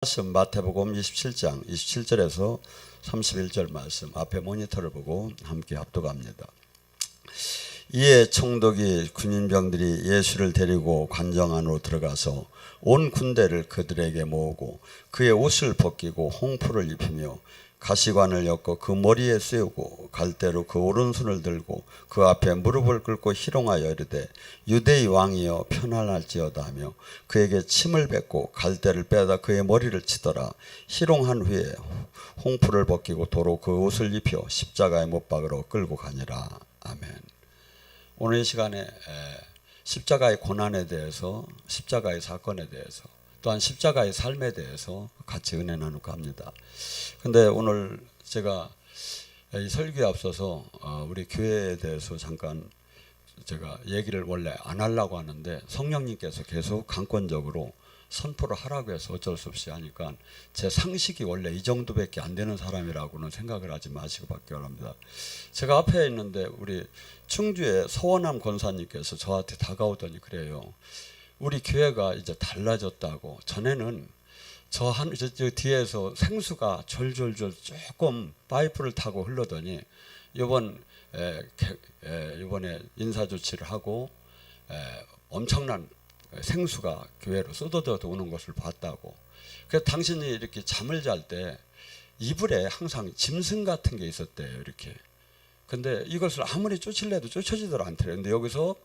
말씀 마태복음 27장 27절에서 31절 말씀 앞에 모니터를 보고 함께 합독합니다. 이에 총독이 군인병들이 예수를 데리고 관정 안으로 들어가서 온 군대를 그들에게 모으고 그의 옷을 벗기고 홍포를 입히며 가시관을 엮어 그 머리에 씌우고 갈대로 그 오른손을 들고 그 앞에 무릎을 꿇고 희롱하여 이르되 유대의 왕이여 편안할지어다 하며 그에게 침을 뱉고 갈대를 빼다 그의 머리를 치더라. 희롱한 후에 홍포를 벗기고 도로 그 옷을 입혀 십자가에 못 박으러 끌고 가니라. 아멘. 오늘 이 시간에 십자가의 고난에 대해서, 십자가의 사건에 대해서, 또한 십자가의 삶에 대해서 같이 은혜 나눌까 합니다. 근데 오늘 제가 이 설교에 앞서서 우리 교회에 대해서 잠깐 제가 얘기를 원래 안 하려고 하는데 성령님께서 계속 강권적으로 선포를 하라고 해서 어쩔 수 없이 하니까 제 상식이 원래 이 정도밖에 안 되는 사람이라고는 생각을 하지 마시고 받기 바랍니다. 제가 앞에 있는데 우리 충주의 서원함 권사님께서 저한테 다가오더니 그래요. 우리 교회가 이제 달라졌다고. 전에는 저 뒤에서 생수가 졸졸졸 조금 파이프를 타고 흐르더니 이번에 인사 조치를 하고 엄청난 생수가 교회로 쏟아져 오는 것을 봤다고. 그래서 당신이 이렇게 잠을 잘 때 이불에 항상 짐승 같은 게 있었대요. 이렇게. 근데 이것을 아무리 쫓으려도 쫓아지들 않더래요. 근데 여기서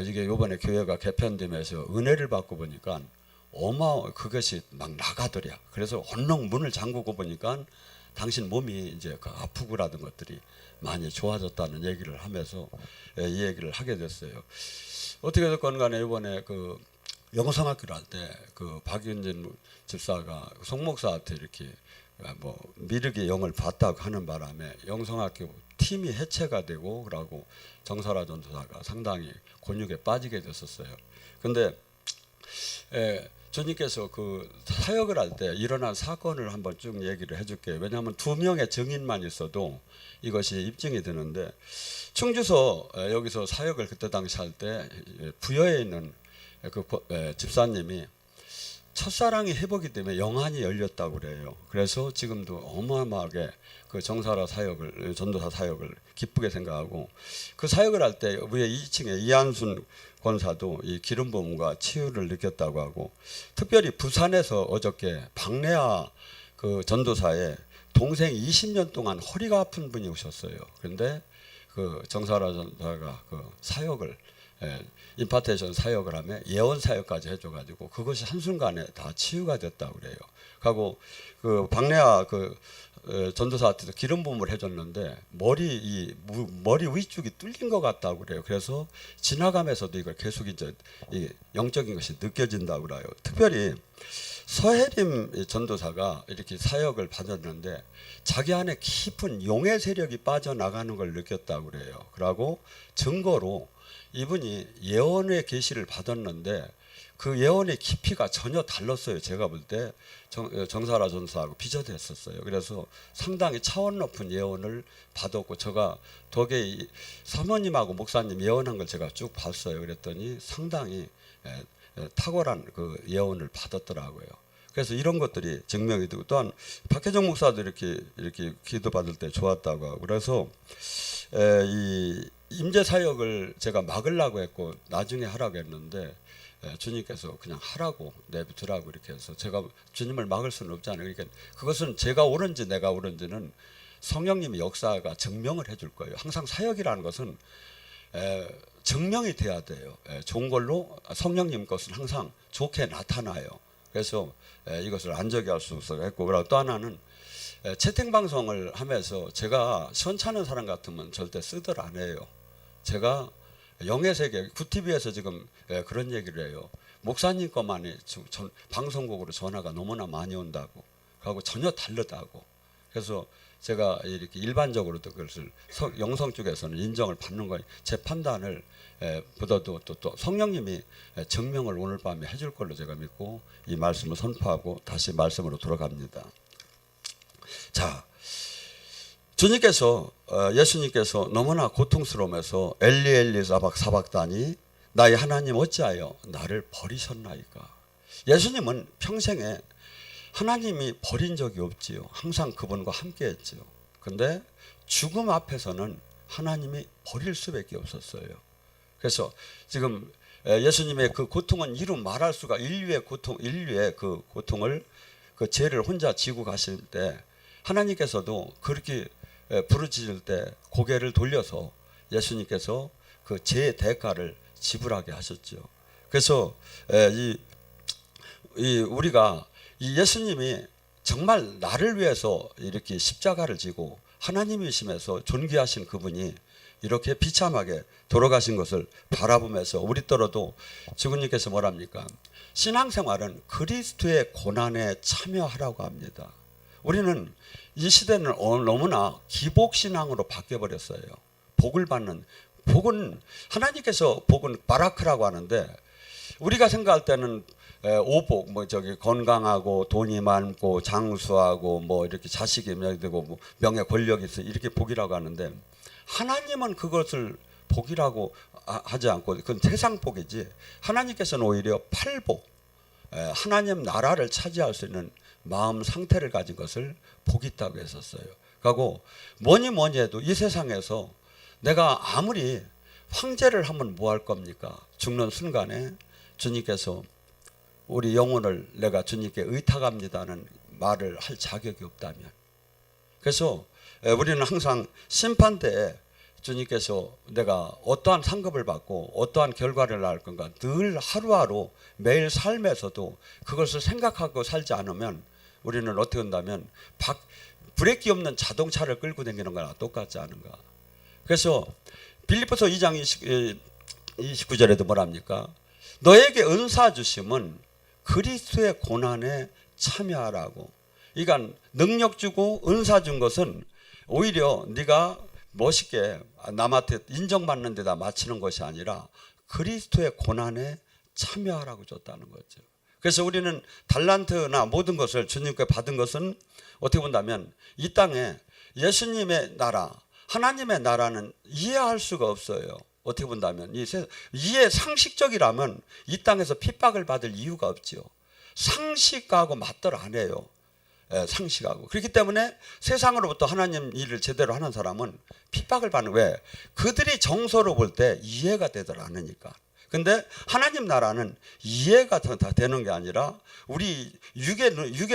이게 이번에 교회가 개편되면서 은혜를 받고 보니까 그것이 막 나가더랴. 그래서 얼렁 문을 잠그고 보니까 당신 몸이 이제 그 아프고 라던 것들이 많이 좋아졌다는 얘기를 하면서 이 얘기를 하게 됐어요. 어떻게 됐건 간에 이번에 그 영성학교를 할 때 그 박윤진 집사가 송목사한테 이렇게 뭐 미륵의 영을 봤다고 하는 바람에 영성학교 팀이 해체가 되고 그러고 정사라 전도사가 상당히 곤욕에 빠지게 됐었어요. 근데 주님께서 그 사역을 할 때 일어난 사건을 한번 쭉 얘기를 해줄게요. 왜냐하면 2명의 증인만 있어도 이것이 입증이 되는데 충주서 여기서 사역을 그때 당시 할 때 부여에 있는 그 집사님이 첫사랑이 회복이 되면 영안이 열렸다고 그래요. 그래서 지금도 어마어마하게 그 정사라 사역을, 전도사 사역을 기쁘게 생각하고 그 사역을 할 때 위에 2층에 이한순 권사도 이 기름 부음과 치유를 느꼈다고 하고 특별히 부산에서 어저께 박래아 그 전도사의 동생 20년 동안 허리가 아픈 분이 오셨어요. 그런데 그 정사라 전도사가 그 사역을 임파테이션 사역을 하며 예언 사역까지 해줘가지고 그것이 한순간에 다 치유가 됐다고 그래요. 하고 그 박래아 그 전도사한테도 기름 부음을 해줬는데 머리 위쪽이 뚫린 것 같다고 그래요. 그래서 지나가면서도 이걸 계속 이제 이 영적인 것이 느껴진다고 그래요. 특별히 서혜림 전도사가 이렇게 사역을 받았는데 자기 안에 깊은 용의 세력이 빠져나가는 걸 느꼈다고 그래요. 그러고 증거로 이분이 예언의 계시를 받았는데 그 예언의 깊이가 전혀 달랐어요. 제가 볼 때 정사라 전사하고 비슷했었어요. 그래서 상당히 차원 높은 예언을 받았고 제가 덕에 사모님하고 목사님 예언한 걸 제가 쭉 봤어요. 그랬더니 상당히 탁월한 그 예언을 받았더라고요. 그래서 이런 것들이 증명이 되고 또한 박혜정 목사도 이렇게 기도받을 때 좋았다고 하고 그래서 이 임재 사역을 제가 막으려고 했고 나중에 하라고 했는데 주님께서 그냥 하라고 내비두라고 이렇게 해서 제가 주님을 막을 수는 없잖아요. 그러니까 그것은 제가 옳은지 내가 옳은지는 성령님의 역사가 증명을 해줄 거예요. 항상 사역이라는 것은 증명이 돼야 돼요. 좋은 걸로 성령님 것은 항상 좋게 나타나요. 그래서 이것을 안 저기할 수 없었고 그리고 또 하나는 채팅 방송을 하면서 제가 시원찮은 사람 같으면 절대 쓰들 안 해요. 제가 영의 세계 구TV에서 지금 그런 얘기를 해요. 목사님 것만이 방송국으로 전화가 너무나 많이 온다고 하고 전혀 다르다고. 그래서 제가 이렇게 일반적으로도 그것을 영성 쪽에서는 인정을 받는 거예요. 제 판단을 보다도 또 성령님이 증명을 오늘 밤에 해줄 걸로 제가 믿고 이 말씀을 선포하고 다시 말씀으로 돌아갑니다. 자, 주님께서 예수님께서 너무나 고통스러우면서 엘리 엘리 사박다니 나의 하나님 어찌하여 나를 버리셨나이까. 예수님은 평생에 하나님이 버린 적이 없지요. 항상 그분과 함께 했지요. 근데 죽음 앞에서는 하나님이 버릴 수밖에 없었어요. 그래서 지금 예수님의 그 고통은 이루 말할 수가, 인류의 그 고통을, 그 죄를 혼자 지고 가실 때 하나님께서도 그렇게 부르짖을 때 고개를 돌려서 예수님께서 그 죄의 대가를 지불하게 하셨죠. 그래서 우리가 이 예수님이 정말 나를 위해서 이렇게 십자가를 지고 하나님이심에서 존귀하신 그분이 이렇게 비참하게 돌아가신 것을 바라보면서 우리 떨어도 주님께서 뭐랍니까? 신앙생활은 그리스도의 고난에 참여하라고 합니다. 우리는 이 시대는 너무나 기복신앙으로 바뀌어버렸어요. 복을 받는, 복은 하나님께서 복은 바라크라고 하는데 우리가 생각할 때는 오복, 건강하고 돈이 많고 장수하고 이렇게 자식이 되고 명예 권력이 있어, 이렇게 복이라고 하는데 하나님은 그것을 복이라고 하지 않고 그건 세상 복이지, 하나님께서는 오히려 팔복, 하나님 나라를 차지할 수 있는 마음 상태를 가진 것을 복이 있다고 했었어요. 그리고 뭐니 해도 이 세상에서 내가 아무리 황제를 하면 뭐 할 겁니까? 죽는 순간에 주님께서 우리 영혼을 내가 주님께 의탁합니다는 말을 할 자격이 없다면, 그래서 우리는 항상 심판대에 주님께서 내가 어떠한 상급을 받고 어떠한 결과를 낳을 건가 늘 하루하루 매일 삶에서도 그것을 생각하고 살지 않으면 우리는 어떻게 한다면 브레이크 없는 자동차를 끌고 다니는 거나 똑같지 않은가. 그래서 빌립보서 2장 29절에도 뭐랍니까? 너에게 은사 주심은 그리스도의 고난에 참여하라고. 그러니까 능력 주고 은사 준 것은 오히려 네가 멋있게 남한테 인정받는 데다 마치는 것이 아니라 그리스도의 고난에 참여하라고 줬다는 거죠. 그래서 우리는 달란트나 모든 것을 주님께 받은 것은 어떻게 본다면 이 땅에 예수님의 나라, 하나님의 나라는 이해할 수가 없어요. 어떻게 본다면 이해 상식적이라면 이 땅에서 핍박을 받을 이유가 없지요. 상식하고 맞들 안 해요. 상식하고. 그렇기 때문에 세상으로부터 하나님 일을 제대로 하는 사람은 핍박을 받는, 왜? 그들이 정서로 볼 때 이해가 되들 않으니까. 근데 하나님 나라는 이해가 다 되는 게 아니라 우리 육의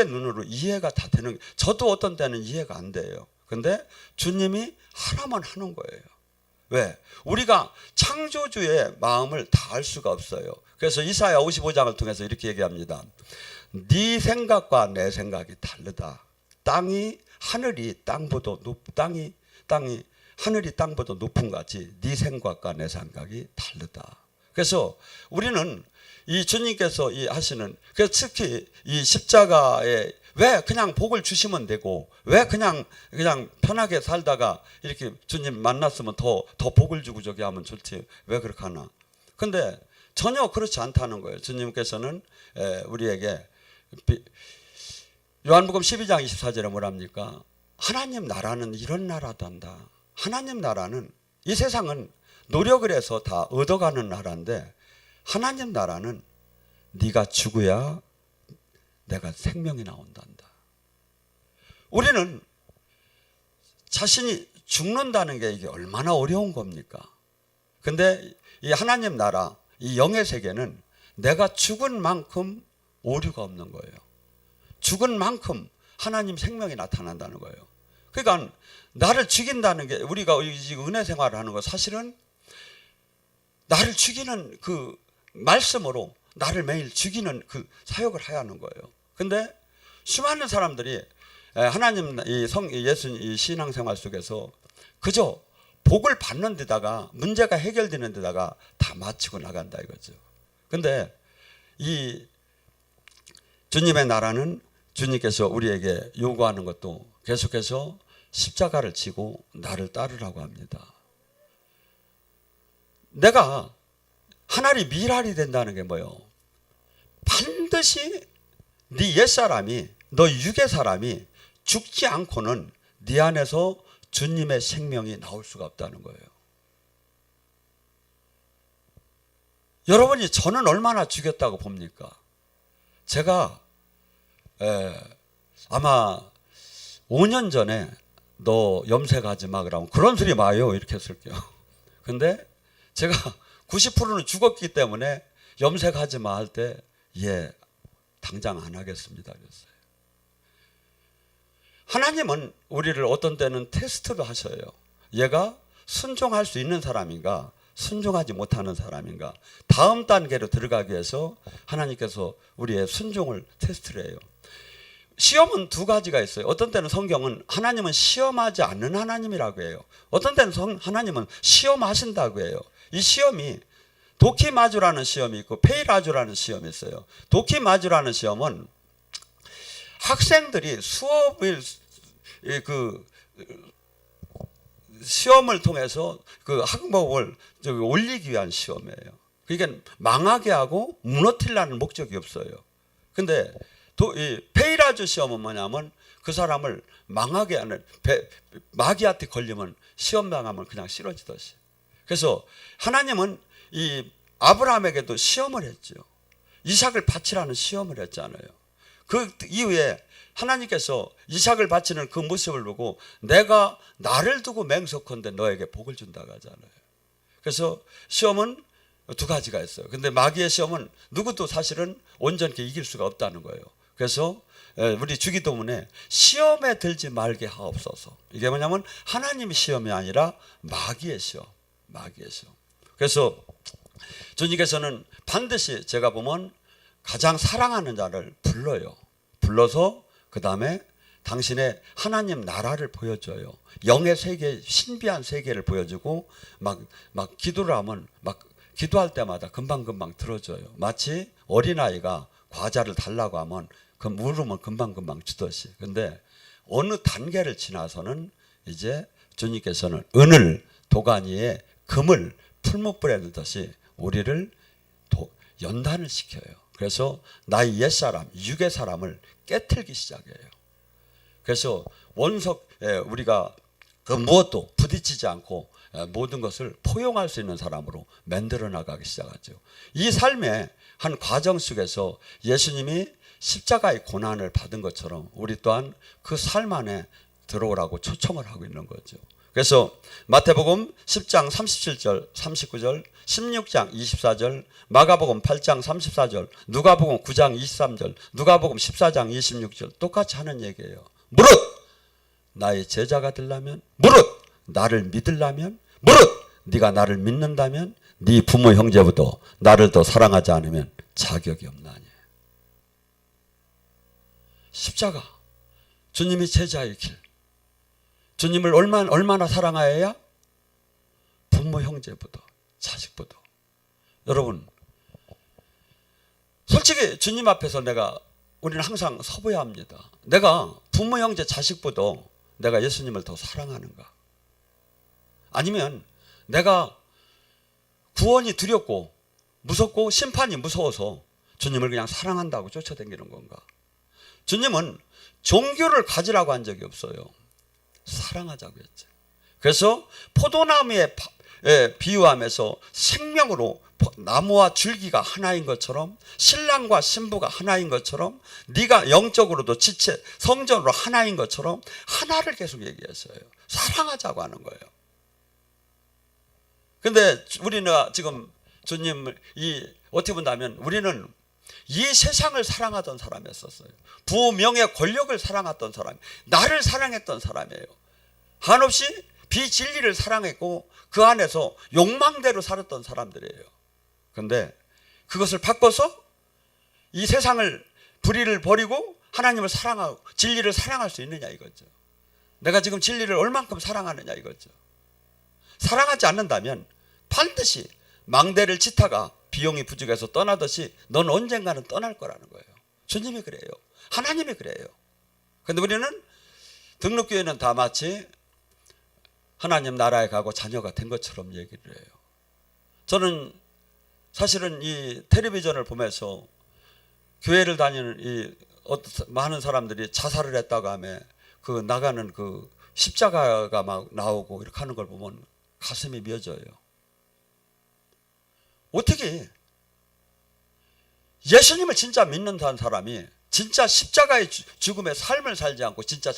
눈으로 이해가 다 되는 게, 저도 어떤 때는 이해가 안 돼요. 근데 주님이 하라만 하는 거예요. 왜? 우리가 창조주의 마음을 다 알 수가 없어요. 그래서 이사야 55장을 통해서 이렇게 얘기합니다. 네 생각과 내 생각이 다르다. 하늘이 땅보다 높은 같이 네 생각과 내 생각이 다르다. 그래서 우리는 이 주님께서 하시는, 그래서 특히 이 십자가에 왜 그냥 복을 주시면 되고 왜 그냥 편하게 살다가 이렇게 주님 만났으면 더 복을 주고 저기 하면 좋지 왜 그렇게 하나. 근데 전혀 그렇지 않다는 거예요. 주님께서는 우리에게 요한복음 12장 24절에 뭐랍니까? 하나님 나라는 이런 나라단다. 하나님 나라는, 이 세상은 노력을 해서 다 얻어가는 나라인데 하나님 나라는 네가 죽어야 내가 생명이 나온단다. 우리는 자신이 죽는다는 게 이게 얼마나 어려운 겁니까? 근데 이 하나님 나라, 이 영의 세계는 내가 죽은 만큼 오류가 없는 거예요. 죽은 만큼 하나님 생명이 나타난다는 거예요. 그러니까 나를 죽인다는 게, 우리가 은혜 생활을 하는 거 사실은 나를 죽이는 그 말씀으로 나를 매일 죽이는 그 사역을 해야 하는 거예요. 근데 수많은 사람들이 하나님 예수 신앙생활 속에서 그저 복을 받는 데다가 문제가 해결되는 데다가 다 마치고 나간다 이거죠. 근데 이 주님의 나라는 주님께서 우리에게 요구하는 것도 계속해서 십자가를 지고 나를 따르라고 합니다. 내가 하나리 미랄이 된다는 게 뭐예요? 반드시 네 옛사람이, 너 육의 사람이 죽지 않고는 네 안에서 주님의 생명이 나올 수가 없다는 거예요. 여러분이 저는 얼마나 죽였다고 봅니까? 제가 아마 5년 전에 너 염색하지 마 그러면 그런 소리 마요 이렇게 했을게요. 근데 제가 90%는 죽었기 때문에 염색하지 마 할 때 예, 당장 안 하겠습니다 그랬어요. 하나님은 우리를 어떤 때는 테스트도 하셔요. 얘가 순종할 수 있는 사람인가 순종하지 못하는 사람인가, 다음 단계로 들어가기 위해서 하나님께서 우리의 순종을 테스트를 해요. 시험은 두 가지가 있어요. 어떤 때는 성경은 하나님은 시험하지 않는 하나님이라고 해요. 어떤 때는 하나님은 시험하신다고 해요. 이 시험이 도키마주라는 시험이 있고 페이라주라는 시험이 있어요. 도키마주라는 시험은 학생들이 수업을 시험을 통해서 그 학목을 올리기 위한 시험이에요. 그러니까 망하게 하고 무너뜨리려는 목적이 없어요. 근데 이 페이라주 시험은 뭐냐면 그 사람을 망하게 하는, 마귀한테 걸리면 시험 당하면 그냥 쓰러지듯이. 그래서 하나님은 이 아브라함에게도 시험을 했죠. 이삭을 바치라는 시험을 했잖아요. 그 이후에 하나님께서 이삭을 바치는 그 모습을 보고 내가 나를 두고 맹세컨대 너에게 복을 준다고 하잖아요. 그래서 시험은 두 가지가 있어요. 근데 마귀의 시험은 누구도 사실은 온전히 이길 수가 없다는 거예요. 그래서 우리 주기도문에 시험에 들지 말게 하옵소서. 이게 뭐냐면 하나님의 시험이 아니라 마귀의 시험. 마귀의 시험. 그래서 주님께서는 반드시 제가 보면 가장 사랑하는 자를 불러요. 불러서 그 다음에 당신의 하나님 나라를 보여줘요. 영의 세계, 신비한 세계를 보여주고 막 기도를 하면 막 기도할 때마다 금방금방 들어줘요. 마치 어린아이가 과자를 달라고 하면 그 물으면 금방금방 주듯이. 근데 어느 단계를 지나서는 이제 주님께서는 은을 도가니에 금을 풀무불에 넣듯이 우리를 연단을 시켜요. 그래서 나의 옛사람, 육의 사람을 깨트리기 시작해요. 그래서 우리가 그 무엇도 부딪히지 않고 모든 것을 포용할 수 있는 사람으로 만들어 나가기 시작하죠. 이 삶의 한 과정 속에서 예수님이 십자가의 고난을 받은 것처럼 우리 또한 그 삶 안에 들어오라고 초청을 하고 있는 거죠. 그래서 마태복음 10장 37절, 39절, 16장 24절, 마가복음 8장 34절, 누가복음 9장 23절, 누가복음 14장 26절 똑같이 하는 얘기예요. 무릇 나의 제자가 되려면, 무릇 나를 믿으려면, 무릇 네가 나를 믿는다면 네 부모 형제보다 나를 더 사랑하지 않으면 자격이 없나니. 십자가, 주님이 제자의 길. 주님을 얼마나 사랑하여야? 부모 형제보다, 자식보다. 여러분, 솔직히 주님 앞에서 우리는 항상 서봐야 합니다. 내가 부모 형제 자식보다 내가 예수님을 더 사랑하는가? 아니면 내가 구원이 두렵고 무섭고 심판이 무서워서 주님을 그냥 사랑한다고 쫓아다니는 건가? 주님은 종교를 가지라고 한 적이 없어요. 사랑하자고 했죠. 그래서 포도나무에 비유하면서 생명으로 나무와 줄기가 하나인 것처럼, 신랑과 신부가 하나인 것처럼, 네가 영적으로도 지체 성전으로 하나인 것처럼 하나를 계속 얘기했어요. 사랑하자고 하는 거예요. 근데 우리는 지금 주님을 어떻게 본다면 우리는 이 세상을 사랑하던 사람이었어요. 부명예 권력을 사랑했던 사람, 나를 사랑했던 사람이에요. 한없이 비진리를 사랑했고 그 안에서 욕망대로 살았던 사람들이에요. 그런데 그것을 바꿔서 이 세상을, 불의를 버리고 하나님을 사랑하고 진리를 사랑할 수 있느냐 이거죠. 내가 지금 진리를 얼만큼 사랑하느냐 이거죠. 사랑하지 않는다면 반드시 망대를 치다가 비용이 부족해서 떠나듯이 넌 언젠가는 떠날 거라는 거예요. 주님이 그래요. 하나님이 그래요. 그런데 우리는 등록교회는 다 마치 하나님 나라에 가고 자녀가 된 것처럼 얘기를 해요. 저는 사실은 이 텔레비전을 보면서 교회를 다니는 많은 사람들이 자살을 했다고 하며 그 나가는 그 십자가가 막 나오고 이렇게 하는 걸 보면 가슴이 미어져요. 어떻게 예수님을 진짜 믿는다는 사람이 진짜 십자가의 죽음의 삶을 살지 않고 진짜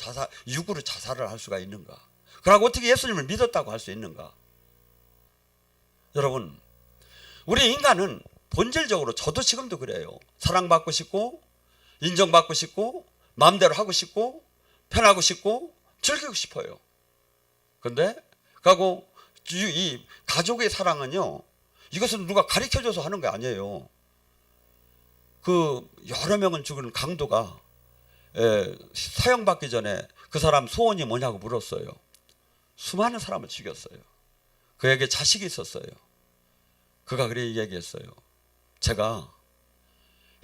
육으로 자살을 할 수가 있는가? 그러고 어떻게 예수님을 믿었다고 할 수 있는가? 여러분, 우리 인간은 본질적으로, 저도 지금도 그래요. 사랑받고 싶고 인정받고 싶고 마음대로 하고 싶고 편하고 싶고 즐기고 싶어요. 근데 가고 이 가족의 사랑은요, 이것은 누가 가르쳐줘서 하는 게 아니에요. 그 여러 명은 죽은 강도가 사형받기 전에 그 사람 소원이 뭐냐고 물었어요. 수많은 사람을 죽였어요. 그에게 자식이 있었어요. 그가 그렇게 얘기했어요. 제가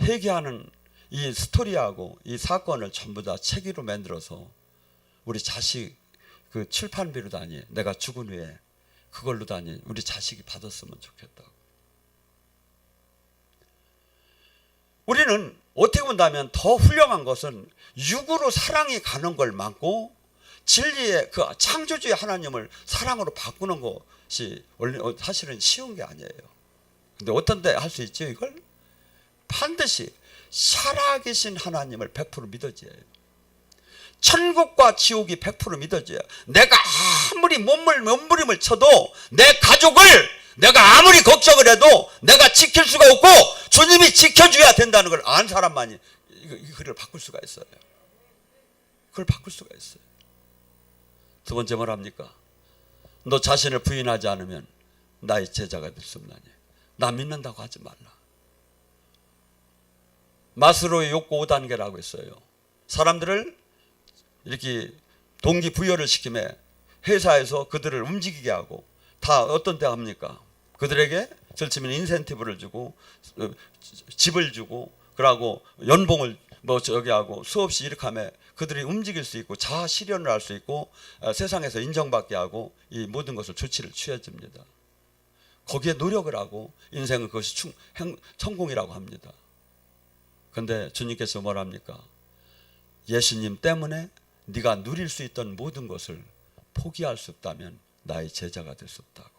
회개하는 이 스토리하고 이 사건을 전부 다 책으로 만들어서 우리 자식 그 출판비로다니, 내가 죽은 후에 그걸로다니 우리 자식이 받았으면 좋겠다고. 우리는 어떻게 본다면 더 훌륭한 것은 육으로 사랑이 가는 걸 막고 진리의 그 창조주의 하나님을 사랑으로 바꾸는 것이 사실은 쉬운 게 아니에요. 근데 어떤 데 할 수 있죠? 이걸 반드시 살아계신 하나님을 100% 믿어줘야 해요. 천국과 지옥이 100% 믿어져요. 내가 아무리 몸부림을 쳐도 내 가족을 내가 아무리 걱정을 해도 내가 지킬 수가 없고 주님이 지켜줘야 된다는 걸 아는 사람만이 이걸 바꿀 수가 있어요. 그걸 바꿀 수가 있어요. 두 번째 뭐랍니까? 너 자신을 부인하지 않으면 나의 제자가 될 수 없나니. 나 믿는다고 하지 말라. 마슬로의 욕구 5단계라고 했어요. 사람들을 이렇게 동기부여를 시키며 회사에서 그들을 움직이게 하고, 다 어떤 데 합니까? 그들에게 절치면 인센티브를 주고 집을 주고 그러고 연봉을 하고 수없이 이렇게 하면 그들이 움직일 수 있고 자아 실현을 할 수 있고 세상에서 인정받게 하고 이 모든 것을 조치를 취해 줍니다. 거기에 노력을 하고 인생은 그것이 성공이라고 합니다. 그런데 주님께서 뭐랍니까? 예수님 때문에 네가 누릴 수 있던 모든 것을 포기할 수 없다면 나의 제자가 될 수 없다고.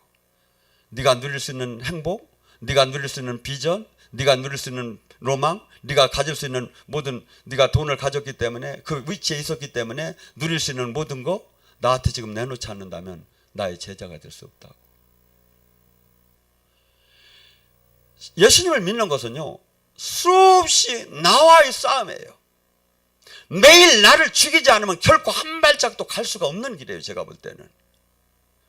네가 누릴 수 있는 행복, 네가 누릴 수 있는 비전, 네가 누릴 수 있는 로망, 네가 가질 수 있는 모든, 네가 돈을 가졌기 때문에 그 위치에 있었기 때문에 누릴 수 있는 모든 거 나한테 지금 내놓지 않는다면 나의 제자가 될 수 없다고. 예수님을 믿는 것은요, 수없이 나와의 싸움이에요. 매일 나를 죽이지 않으면 결코 한 발짝도 갈 수가 없는 길이에요. 제가 볼 때는.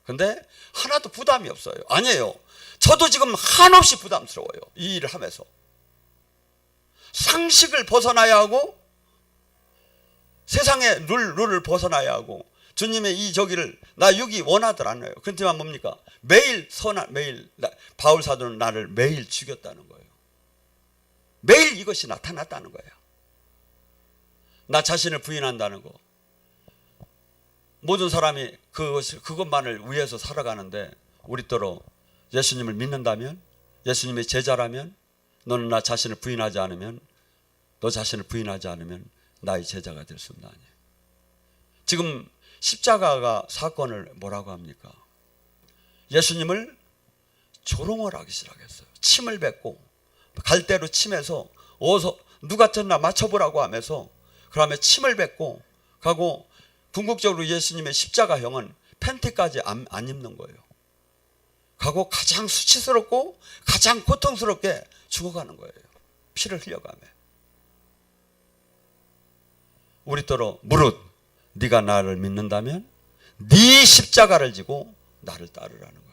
근데 하나도 부담이 없어요. 아니에요. 저도 지금 한없이 부담스러워요. 이 일을 하면서. 상식을 벗어나야 하고 세상의 룰을 벗어나야 하고 주님의 이 저기를 나 여기 원하들 않아요. 그렇지만 뭡니까? 매일 바울 사도는 나를 매일 죽였다는 거예요. 매일 이것이 나타났다는 거예요. 나 자신을 부인한다는 거. 모든 사람이 그것만을 위해서 살아가는데 우리더러 예수님을 믿는다면, 예수님의 제자라면, 너는 나 자신을 부인하지 않으면, 너 자신을 부인하지 않으면 나의 제자가 될 수 없나니. 지금 십자가가 사건을 뭐라고 합니까? 예수님을 조롱을 하기 시작했어요. 침을 뱉고 갈대로 침해서 어서 누가 쳤나 맞춰보라고 하면서 그다음에 침을 뱉고 가고, 궁극적으로 예수님의 십자가형은 팬티까지 안 입는 거예요. 가고 가장 수치스럽고 가장 고통스럽게 죽어가는 거예요. 피를 흘려가며. 우리더러 무릇 네가 나를 믿는다면 네 십자가를 지고 나를 따르라는 거예요.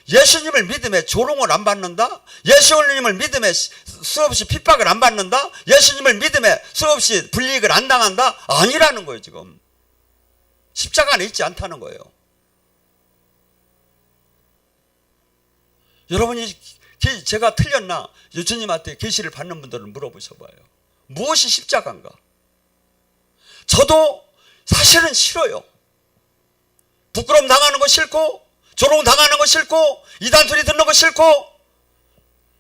예수님을 믿음에 조롱을 안 받는다? 예수님을 믿음에 수없이 핍박을 안 받는다? 예수님을 믿음에 수없이 불이익을 안 당한다? 아니라는 거예요. 지금 십자가 안에 있지 않다는 거예요. 여러분이 제가 틀렸나? 예수님한테 계시를 받는 분들은 물어보셔봐요. 무엇이 십자가인가? 저도 사실은 싫어요. 부끄러움 당하는 거 싫고, 조롱 당하는 거 싫고, 이단 소리 듣는 거 싫고,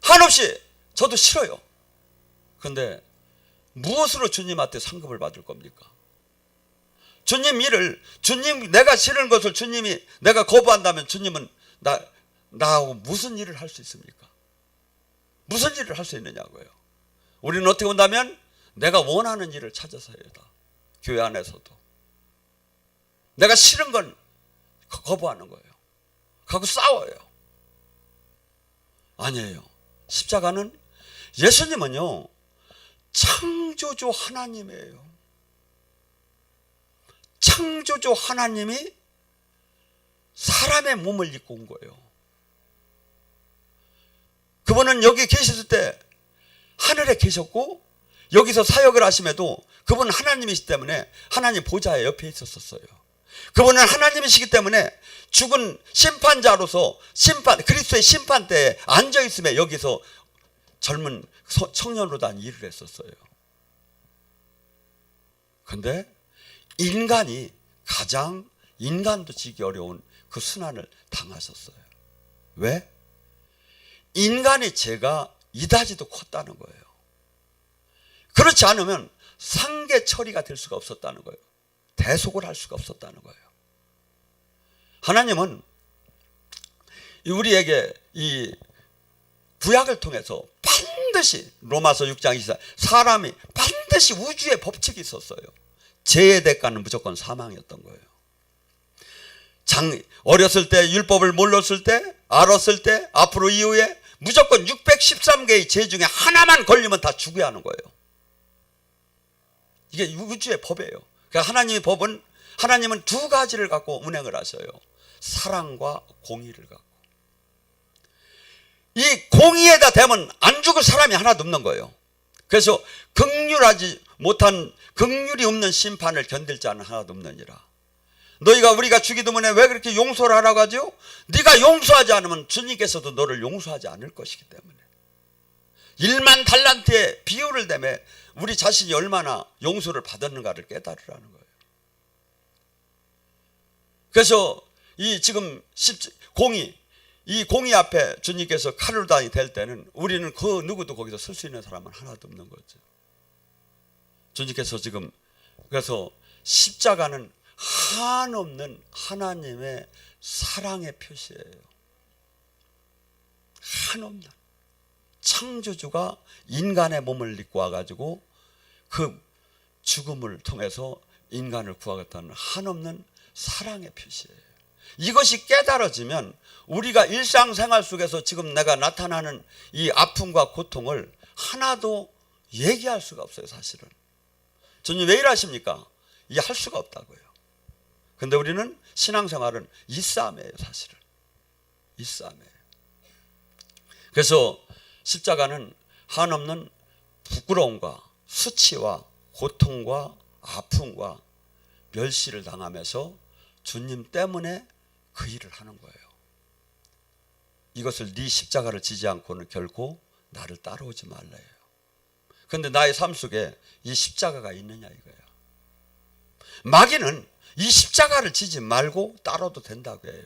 한없이 저도 싫어요. 그런데 무엇으로 주님한테 상급을 받을 겁니까? 주님 일을, 주님 내가 싫은 것을 주님이 내가 거부한다면 주님은 나하고 무슨 일을 할 수 있습니까? 무슨 일을 할 수 있느냐고요. 우리는 어떻게 본다면 내가 원하는 일을 찾아서 해야 돼. 교회 안에서도. 내가 싫은 건 거부하는 거예요. 하고 싸워요. 아니에요. 십자가는, 예수님은요 창조주 하나님이에요. 창조주 하나님이 사람의 몸을 입고 온 거예요. 그분은 여기 계셨을 때 하늘에 계셨고 여기서 사역을 하심에도 그분은 하나님이시기 때문에 하나님 보좌에 옆에 있었어요. 그분은 하나님이시기 때문에 죽은 심판자로서 그리스도의 심판대에 앉아있음에 여기서 젊은 청년으로 단 일을 했었어요. 그런데 인간이 가장 인간도 지기 어려운 그 순환을 당하셨어요. 왜? 인간의 죄가 이다지도 컸다는 거예요. 그렇지 않으면 상계 처리가 될 수가 없었다는 거예요. 대속을 할 수가 없었다는 거예요. 하나님은 우리에게 이 구약을 통해서 반드시, 로마서 6장 24, 사람이 반드시 우주의 법칙이 있었어요. 죄의 대가는 무조건 사망이었던 거예요. 어렸을 때, 율법을 몰랐을 때, 알았을 때, 앞으로 이후에 무조건 613개의 죄 중에 하나만 걸리면 다 죽어야 하는 거예요. 이게 우주의 법이에요. 그러니까 하나님은 두 가지를 갖고 운행을 하셔요. 사랑과 공의를 갖고. 이 공의에다 대면 안 죽을 사람이 하나도 없는 거예요. 그래서 긍휼이 없는 심판을 견딜 자는 하나도 없느니라. 우리가 죽이드문에 왜 그렇게 용서를 하라고 하죠? 네가 용서하지 않으면 주님께서도 너를 용서하지 않을 것이기 때문에. 1만 달란트의 비유를 대매 우리 자신이 얼마나 용서를 받았는가를 깨달으라는 거예요. 그래서 이 지금 이 공의 앞에 주님께서 칼을 다니 댈 때는 우리는 그 누구도 거기서 설 수 있는 사람은 하나도 없는 거죠. 주님께서 지금, 그래서 십자가는 한없는 하나님의 사랑의 표시예요. 한없는 창조주가 인간의 몸을 입고 와가지고 그 죽음을 통해서 인간을 구하겠다는 한없는 사랑의 표시예요. 이것이 깨달아지면 우리가 일상생활 속에서 지금 내가 나타나는 이 아픔과 고통을 하나도 얘기할 수가 없어요. 사실은 주님 왜 이러십니까? 이해할 수가 없다고요. 근데 우리는 신앙생활은 이 싸움이에요. 사실은 이 싸움이에요. 그래서 십자가는 한없는 부끄러움과 수치와 고통과 아픔과 멸시를 당하면서 주님 때문에 그 일을 하는 거예요. 이것을 네 십자가를 지지 않고는 결코 나를 따라오지 말래요. 그런데 나의 삶 속에 이 십자가가 있느냐 이거예요. 마귀는 이 십자가를 지지 말고 따라도 된다고 해요.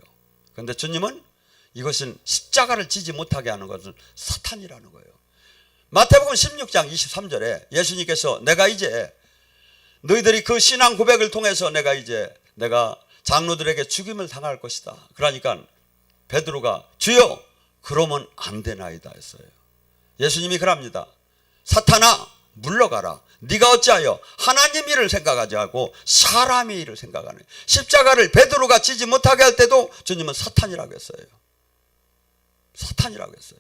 그런데 주님은 이것은 십자가를 지지 못하게 하는 것은 사탄이라는 거예요. 마태복음 16장 23절에 예수님께서 내가 이제 너희들이 그 신앙 고백을 통해서 내가 장로들에게 죽임을 당할 것이다. 그러니까 베드로가 주여 그러면 안 되나이다 했어요. 예수님이 그럽니다. 사탄아 물러가라. 네가 어찌하여 하나님 일을 생각하지 않고 사람의 일을 생각하네. 십자가를 베드로가 지지 못하게 할 때도 주님은 사탄이라고 했어요. 사탄이라고 했어요.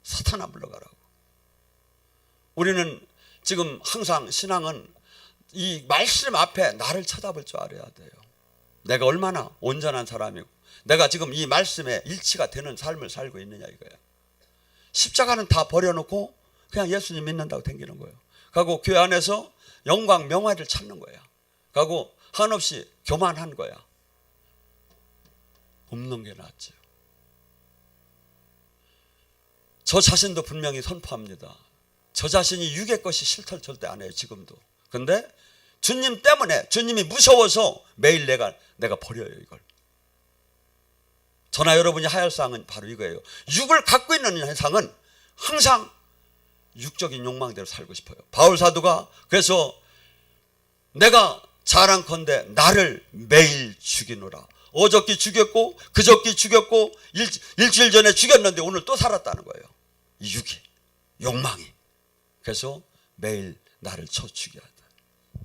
사탄아 물러가라고. 우리는 지금 항상 신앙은 이 말씀 앞에 나를 쳐다볼 줄 알아야 돼요. 내가 얼마나 온전한 사람이고 내가 지금 이 말씀에 일치가 되는 삶을 살고 있느냐 이거야. 십자가는 다 버려놓고 그냥 예수님 믿는다고 댕기는 거예요. 그리고 교회 안에서 영광 명화를 찾는 거야. 그리고 한없이 교만한 거야. 없는 게 낫죠. 저 자신도 분명히 선포합니다. 저 자신이 육의 것이 싫다를 절대 안 해요. 지금도. 그런데 주님 때문에, 주님이 무서워서 매일 내가 버려요 이걸. 저나 여러분이 하야 사항은 바로 이거예요. 육을 갖고 있는 세상은 항상 육적인 욕망대로 살고 싶어요. 바울 사도가 그래서 내가 자랑컨대 나를 매일 죽이노라. 어저께 죽였고 그저께 죽였고 일주일 전에 죽였는데 오늘 또 살았다는 거예요. 이 육이, 욕망이. 그래서 매일 나를 쳐 죽여야 돼.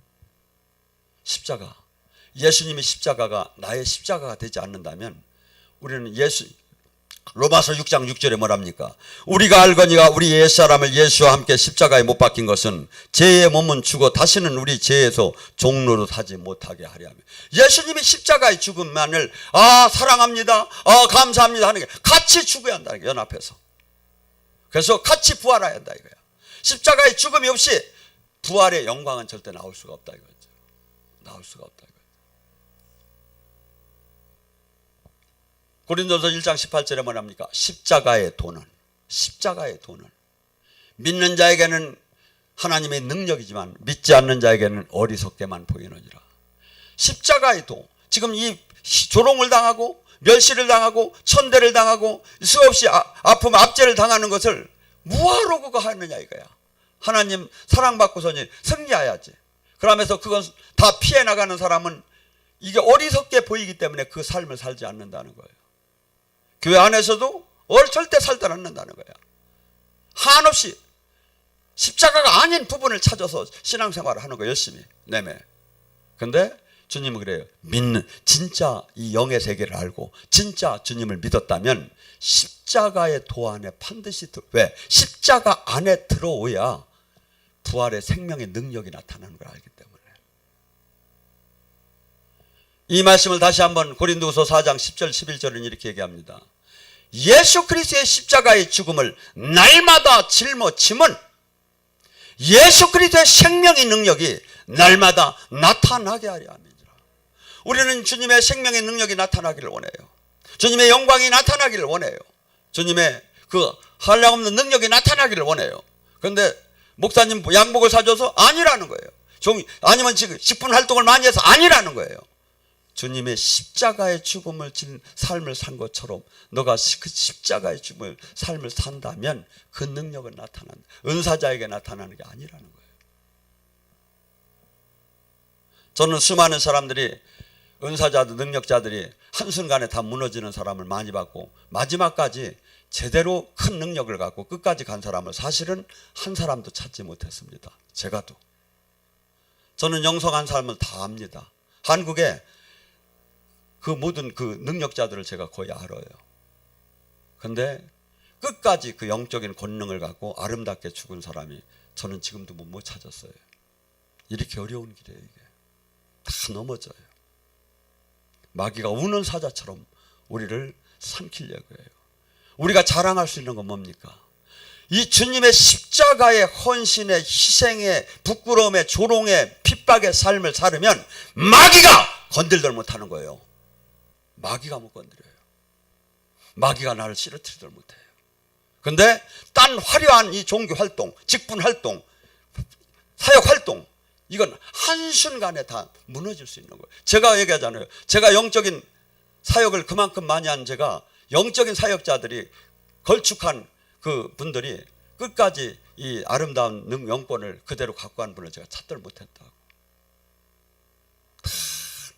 십자가, 예수님의 십자가가 나의 십자가가 되지 않는다면 우리는 로마서 6장 6절에 뭐랍니까? 우리가 알거니와 우리 옛사람을 예수와 함께 십자가에 못 박힌 것은 죄의 몸은 죽어 다시는 우리 죄에서 종로로 타지 못하게 하려 하며, 예수님이 십자가의 죽음만을 사랑합니다, 감사합니다 하는 게 같이 죽어야 한다는 거예요. 연합해서. 그래서 같이 부활해야 한다 이거야. 십자가의 죽음이 없이 부활의 영광은 절대 나올 수가 없다 이거죠. 나올 수가 없다 이거죠. 고린도서 1장 18절에 뭐랍니까? 십자가의 도는 믿는 자에게는 하나님의 능력이지만 믿지 않는 자에게는 어리석게만 보이느니라. 십자가의 도, 지금 이 조롱을 당하고 멸시를 당하고 천대를 당하고 수없이 아픔 압제를 당하는 것을 뭐하러 그거 하느냐 이거야. 하나님 사랑받고서는 승리해야지. 그러면서 그건 다 피해 나가는 사람은 이게 어리석게 보이기 때문에 그 삶을 살지 않는다는 거예요. 교회 안에서도 절대 살지 않는다는 거야. 한없이 십자가가 아닌 부분을 찾아서 신앙생활을 하는 거예요. 열심히 내매. 근데 주님은 그래요. 진짜 이 영의 세계를 알고 진짜 주님을 믿었다면 십자가의 도 안에 반드시 왜? 십자가 안에 들어오야 부활의 생명의 능력이 나타나는 걸 알기 때문에. 이 말씀을 다시 한번 고린도후서 4장 10절 11절은 이렇게 얘기합니다. 예수 그리스도의 십자가의 죽음을 날마다 짊어짐은 예수 그리스도의 생명의 능력이 날마다 나타나게 하려 합니다. 우리는 주님의 생명의 능력이 나타나기를 원해요. 주님의 영광이 나타나기를 원해요. 주님의 그 한량없는 능력이 나타나기를 원해요. 그런데 목사님 양복을 사줘서 아니라는 거예요. 아니면 지금 직분 활동을 많이 해서 아니라는 거예요. 주님의 십자가의 죽음을 진 삶을 산 것처럼 너가 그 십자가의 죽음을 삶을 산다면 그 능력은 나타난다. 은사자에게 나타나는 게 아니라는 거예요. 저는 수많은 사람들이 은사자들, 능력자들이 한순간에 다 무너지는 사람을 많이 봤고 마지막까지 제대로 큰 능력을 갖고 끝까지 간 사람을 사실은 한 사람도 찾지 못했습니다. 제가도. 저는 영성한 사람을 다 압니다. 한국에 그 모든 그 능력자들을 제가 거의 알아요. 근데 끝까지 그 영적인 권능을 갖고 아름답게 죽은 사람이 저는 지금도 못 찾았어요. 이렇게 어려운 길이에요. 이게 다 넘어져요. 마귀가 우는 사자처럼 우리를 삼키려고 해요. 우리가 자랑할 수 있는 건 뭡니까? 이 주님의 십자가의 헌신의 희생의 부끄러움의 조롱의 핍박의 삶을 살으면 마귀가 건들들 못하는 거예요. 마귀가 못 건드려요. 마귀가 나를 쓰러뜨리들 못해요. 그런데 딴 화려한 이 종교 활동, 직분 활동, 사역 활동, 이건 한순간에 다 무너질 수 있는 거예요. 제가 얘기하잖아요. 제가 영적인 사역을 그만큼 많이 한 제가 영적인 사역자들이 걸쭉한 그 분들이 끝까지 이 아름다운 영권을 그대로 갖고 간 분을 제가 찾들 못했다고. 다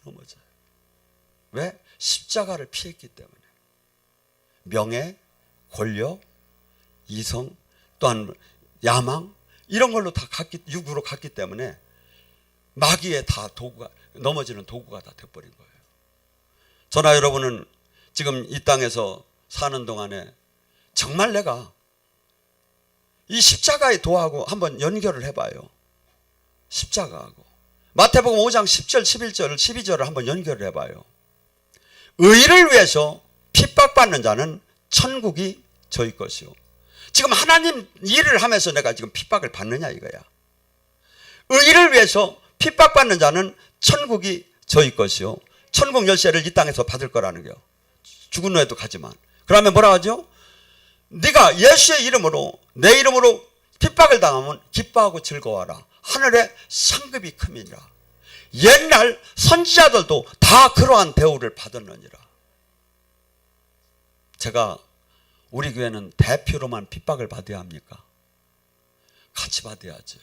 넘어져요. 왜? 십자가를 피했기 때문에. 명예, 권력, 이성, 또한 야망 이런 걸로 다 육으로 갔기 때문에 마귀의 다 도구가 넘어지는 도구가 다 돼버린 거예요. 저나 여러분은 지금 이 땅에서 사는 동안에 정말 내가 이 십자가의 도하고 한번 연결을 해봐요. 십자가하고 마태복음 5장 10절 11절 12절을 한번 연결을 해봐요. 의를 위해서 핍박받는 자는 천국이 저희 것이요. 지금 하나님 일을 하면서 내가 지금 핍박을 받느냐 이거야. 의를 위해서 핍박받는 자는 천국이 저희 것이요. 천국 열쇠를 이 땅에서 받을 거라는 거요. 죽은 후에도 가지만. 그러면 뭐라 하죠? 네가 예수의 이름으로 내 이름으로 핍박을 당하면 기뻐하고 즐거워하라. 하늘의 상급이 큼이니라. 옛날 선지자들도 다 그러한 대우를 받았느니라. 제가 우리 교회는 대표로만 핍박을 받아야 합니까? 같이 받아야죠.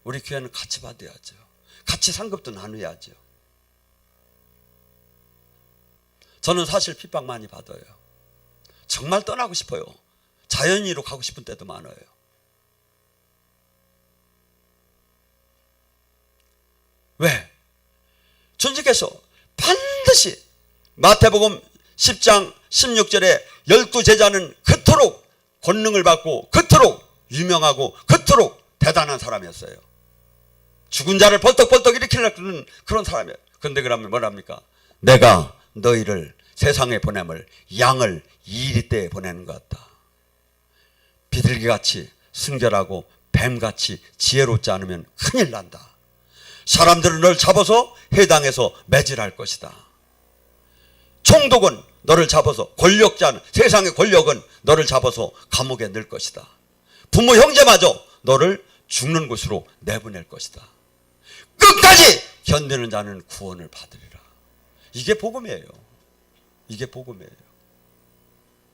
우리 교회는 같이 받아야죠. 같이 상급도 나눠야죠. 저는 사실 핍박 많이 받아요. 정말 떠나고 싶어요. 자연인으로 가고 싶은 때도 많아요. 예수님께서 반드시 마태복음 10장 16절에 12제자는 그토록 권능을 받고 그토록 유명하고 그토록 대단한 사람이었어요. 죽은 자를 벌떡벌떡 일으키려는 그런 사람이에요. 그런데 그러면 뭐랍니까? 내가 너희를 세상에 보냄을 양을 이리 때에 보내는 것 같다. 비둘기같이 순결하고 뱀같이 지혜롭지 않으면 큰일 난다. 사람들은 널 잡아서 해당에서 매질할 것이다. 총독은 너를 잡아서, 권력자는, 세상의 권력은 너를 잡아서 감옥에 넣을 것이다. 부모 형제마저 너를 죽는 곳으로 내보낼 것이다. 끝까지 견디는 자는 구원을 받으리라. 이게 복음이에요. 이게 복음이에요.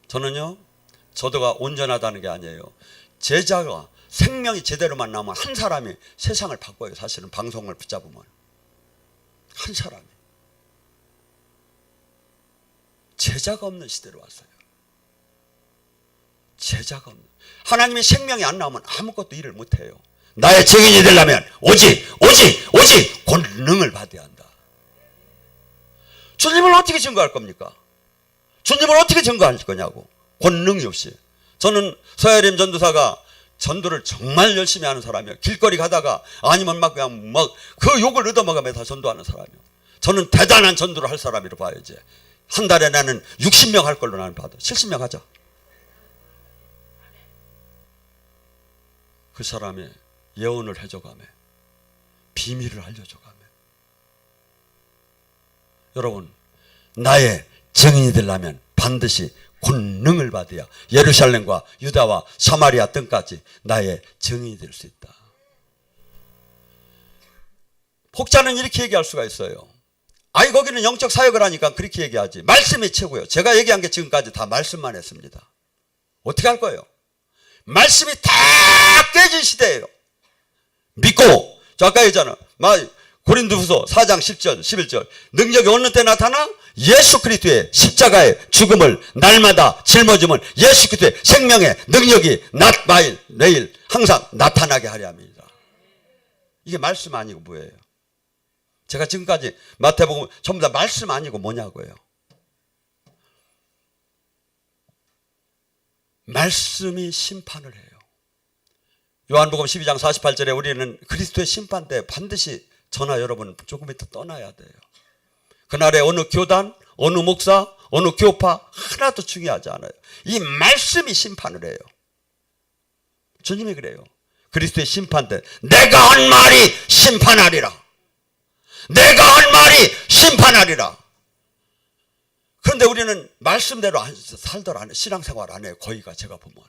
저는요, 저도가 온전하다는 게 아니에요. 제자가 생명이 제대로만 나오면 한 사람이 세상을 바꿔요. 사실은 방송을 붙잡으면 한 사람이. 제자가 없는 시대로 왔어요. 제자가 없는. 하나님의 생명이 안 나오면 아무것도 일을 못해요. 나의 증인이 되려면 오직 권능을 받아야 한다. 주님을 어떻게 증거할 겁니까? 주님을 어떻게 증거할 거냐고. 권능이 없이. 저는 서혜림 전도사가 전도를 정말 열심히 하는 사람이에요. 길거리 가다가 아니면 막 그냥 막 그 욕을 얻어먹으면서 전도하는 사람이에요. 저는 대단한 전도를 할 사람이라고 봐야지. 한 달에 나는 60명 할 걸로 나는 봐도 70명 하자. 그 사람이 예언을 해줘가며 비밀을 알려줘가며. 여러분, 나의 증인이 되려면 반드시 권능을 받아야 예루살렘과 유다와 사마리아 등까지 나의 증인이 될 수 있다. 혹자는 이렇게 얘기할 수가 있어요. 아이, 거기는 영적 사역을 하니까 그렇게 얘기하지. 말씀이 최고예요. 제가 얘기한 게 지금까지 다 말씀만 했습니다. 어떻게 할 거예요? 말씀이 다 깨진 시대예요. 믿고, 저 아까 얘기했잖아. 고린도후서 4장 10절 11절 능력이 어느 때 나타나? 예수 그리스도의 십자가의 죽음을 날마다 짊어지면 예수 그리스도의 생명의 능력이 낮, 마일, 내일 항상 나타나게 하려 합니다. 이게 말씀 아니고 뭐예요? 제가 지금까지 마태복음 전부 다 말씀 아니고 뭐냐고요. 말씀이 심판을 해요. 요한복음 12장 48절에 우리는 그리스도의 심판 때 반드시 저나 여러분 조금 이따 떠나야 돼요. 그날에 어느 교단, 어느 목사, 어느 교파 하나도 중요하지 않아요. 이 말씀이 심판을 해요. 주님이 그래요. 그리스도의 심판 때 내가 한 말이 심판하리라. 내가 한 말이 심판하리라. 그런데 우리는 말씀대로 살더라 안 해. 신앙생활 안 해요. 거의가 제가 보면.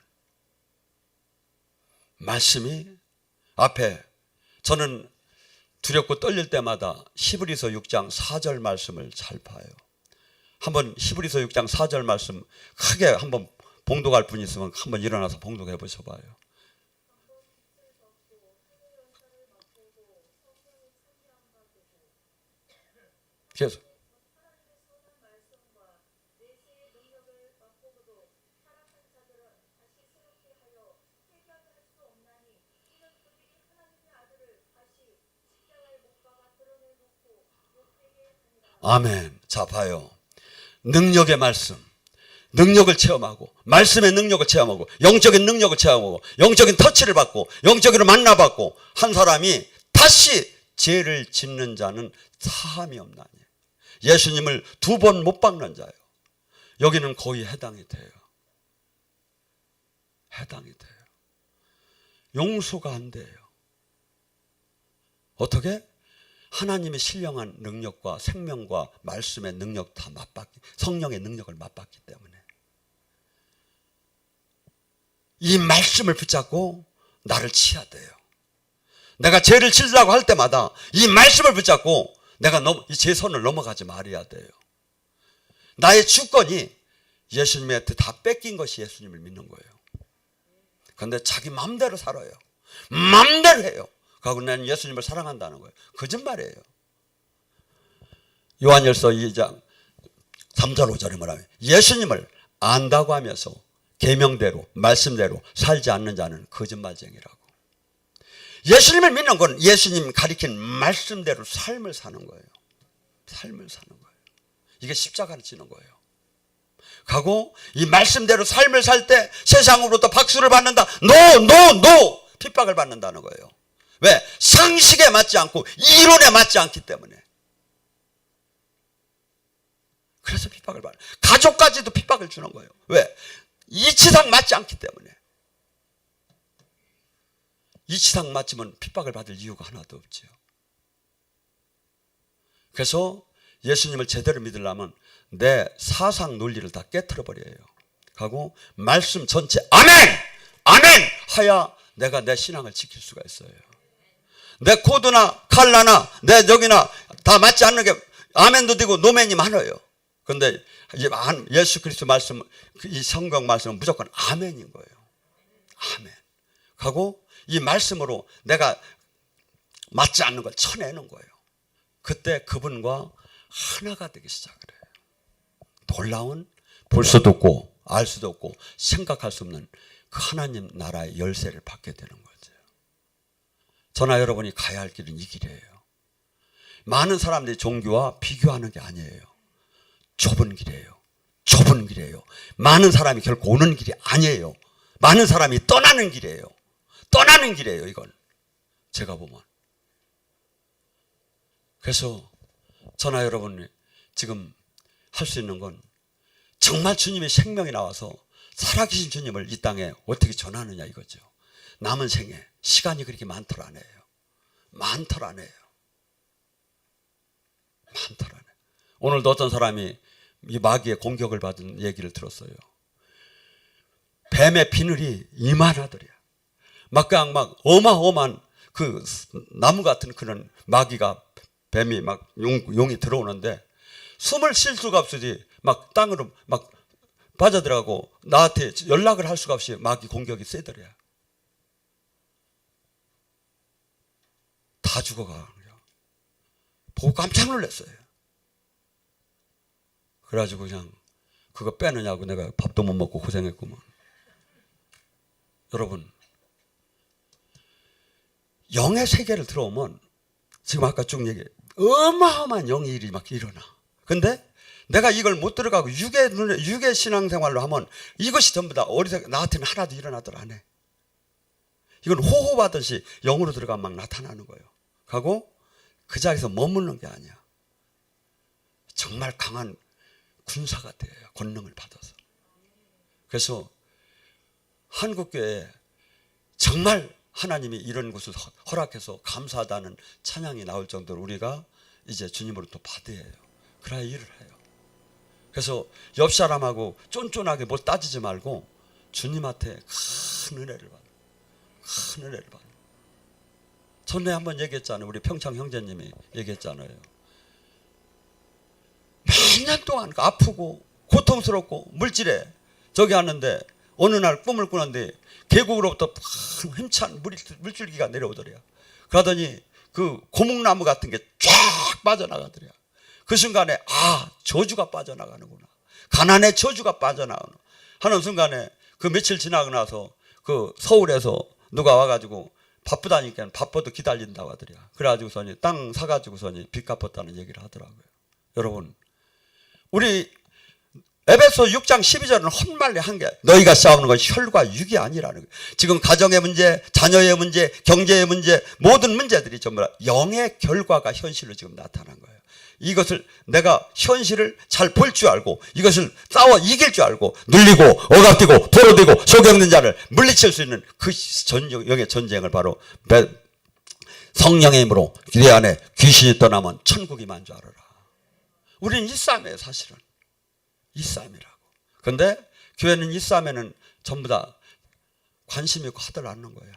말씀이 앞에 저는 두렵고 떨릴 때마다 히브리서 6장 4절 말씀을 잘 봐요. 한번 히브리서 6장 4절 말씀 크게 한번 봉독할 분이 있으면 한번 일어나서 봉독해 보셔봐요. 계속. 아멘. 자, 봐요. 능력의 말씀, 능력을 체험하고, 말씀의 능력을 체험하고, 영적인 능력을 체험하고, 영적인 터치를 받고, 영적으로 만나받고 한 사람이 다시 죄를 짓는 자는 사함이 없나니. 예수님을 2번 못 박는 자예요. 여기는 거의 해당이 돼요. 해당이 돼요. 용서가 안 돼요. 어떻게? 하나님의 신령한 능력과 생명과 말씀의 능력 다 맞받기, 성령의 능력을 맞받기 때문에 이 말씀을 붙잡고 나를 치야 돼요. 내가 죄를 지으려고 할 때마다 이 말씀을 붙잡고 내가 제 선을 넘어가지 말아야 돼요. 나의 주권이 예수님한테 다 뺏긴 것이 예수님을 믿는 거예요. 그런데 자기 마음대로 살아요. 마음대로 해요. 그리고 나는 예수님을 사랑한다는 거예요. 거짓말이에요. 요한일서 2장 3절 5절에 뭐라면 예수님을 안다고 하면서 계명대로 말씀대로 살지 않는 자는 거짓말쟁이라고. 예수님을 믿는 건 예수님 가리킨 말씀대로 삶을 사는 거예요. 삶을 사는 거예요. 이게 십자가를 지는 거예요. 가고 이 말씀대로 삶을 살 때 세상으로부터 박수를 받는다. 노 핍박을 받는다는 거예요. 왜? 상식에 맞지 않고 이론에 맞지 않기 때문에. 그래서 핍박을 받아요. 가족까지도 핍박을 주는 거예요. 왜? 이치상 맞지 않기 때문에. 이치상 맞으면 핍박을 받을 이유가 하나도 없죠. 그래서 예수님을 제대로 믿으려면 내 사상 논리를 다 깨트려 버려요. 하고 말씀 전체 아멘! 아멘! 하야 내가 내 신앙을 지킬 수가 있어요. 내 코드나 칼라나 내 저기나 다 맞지 않는 게 아멘도 되고 노멘이 많아요. 그런데 예수 그리스도 말씀, 이 성경 말씀은 무조건 아멘인 거예요. 아멘. 하고 이 말씀으로 내가 맞지 않는 걸 쳐내는 거예요. 그때 그분과 하나가 되기 시작을 해요. 놀라운, 볼 수도 없고 알 수도 없고 생각할 수 없는 그 하나님 나라의 열쇠를 받게 되는 거죠. 저나 여러분이 가야 할 길은 이 길이에요. 많은 사람들이 종교와 비교하는 게 아니에요. 좁은 길이에요. 좁은 길이에요. 많은 사람이 결코 오는 길이 아니에요. 많은 사람이 떠나는 길이에요. 떠나는 길이에요, 이건. 제가 보면. 그래서 저나 여러분이 지금 할 수 있는 건 정말 주님의 생명이 나와서 살아계신 주님을 이 땅에 어떻게 전하느냐 이거죠. 남은 생에 시간이 그렇게 많더라 안 해요. 많더라 안 해요. 많더라 안 해요. 오늘도 어떤 사람이 이 마귀의 공격을 받은 얘기를 들었어요. 뱀의 비늘이 이만하더래요. 막 그냥 막 어마어마한 그 나무 같은 그런 마귀가 뱀이 막 용이 들어오는데 숨을 쉴 수가 없이 막 땅으로 막 빠져들어가고 나한테 연락을 할 수가 없이 마귀 공격이 세더래요. 다 죽어가. 보고 깜짝 놀랐어요. 그래가지고 그냥 그거 빼느냐고 내가 밥도 못 먹고 고생했구만. 여러분, 영의 세계를 들어오면 지금 아까 쭉 얘기해 어마어마한 영의 일이 막 일어나. 근데 내가 이걸 못 들어가고 육의 신앙생활로 하면 이것이 전부 다 어리석게 나한테는 하나도 일어나더라 안 해. 이건 호호하듯이 영으로 들어가면 막 나타나는 거예요. 하고 그 자리에서 머무는 게 아니야. 정말 강한 군사가 돼요. 권능을 받아서. 그래서 한국교회에 정말 하나님이 이런 것을 허락해서 감사하다는 찬양이 나올 정도로 우리가 이제 주님으로부터 받아야 해요. 그래야 일을 해요. 그래서 옆 사람하고 쫀쫀하게 뭘 따지지 말고 주님한테 큰 은혜를 받아. 큰 은혜를 받아. 전에 한번 얘기했잖아요. 우리 평창 형제님이 얘기했잖아요. 몇 년 동안 아프고 고통스럽고 물질에 저기 하는데 어느 날 꿈을 꾸는데 계곡으로부터 힘찬 물줄기가 내려오더래요. 그러더니 그 고목나무 같은 게 쫙 빠져나가더래요. 그 순간에 저주가 빠져나가는구나. 가난의 저주가 빠져나가는 하는 순간에 그 며칠 지나고 나서 그 서울에서 누가 와가지고 바쁘다니까 바빠도 기다린다고 하더래요. 그래가지고서니 땅 사가지고서니 빚 갚았다는 얘기를 하더라고요. 여러분, 우리 에베소 6장 12절은 헛말리 한 게 너희가 싸우는 건 혈과 육이 아니라는 거예요. 지금 가정의 문제, 자녀의 문제, 경제의 문제, 모든 문제들이 전부 다 영의 결과가 현실로 지금 나타난 거예요. 이것을 내가 현실을 잘 볼 줄 알고 이것을 싸워 이길 줄 알고 눌리고 억압되고 포로되고 속였는 자를 물리칠 수 있는 그 영의 전쟁을 바로 성령의 힘으로 내 안에 귀신이 떠나면 천국이 만 줄 알아라. 우리는 이 싸움이에요. 사실은 이 싸움이라고. 그런데 교회는 이 싸움에는 전부 다 관심 있고 하들 않는 거야.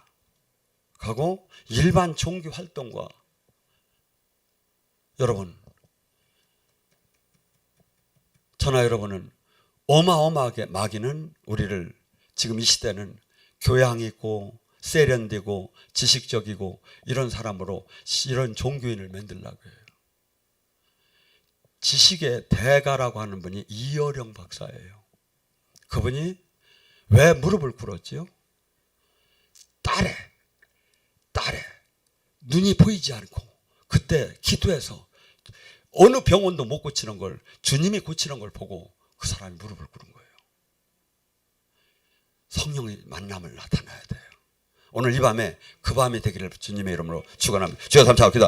하고 일반 종교 활동과 여러분, 저나 여러분은 어마어마하게 마귀는 우리를 지금 이 시대는 교양 있고 세련되고 지식적이고 이런 사람으로 이런 종교인을 만들려고 해요. 지식의 대가라고 하는 분이 이어령 박사예요. 그분이 왜 무릎을 꿇었지요? 딸에 눈이 보이지 않고 그때 기도해서 어느 병원도 못 고치는 걸 주님이 고치는 걸 보고 그 사람이 무릎을 꿇은 거예요. 성령의 만남을 나타나야 돼요. 오늘 이 밤에 그 밤이 되기를 주님의 이름으로 축원합니다. 주여 삼창 기도.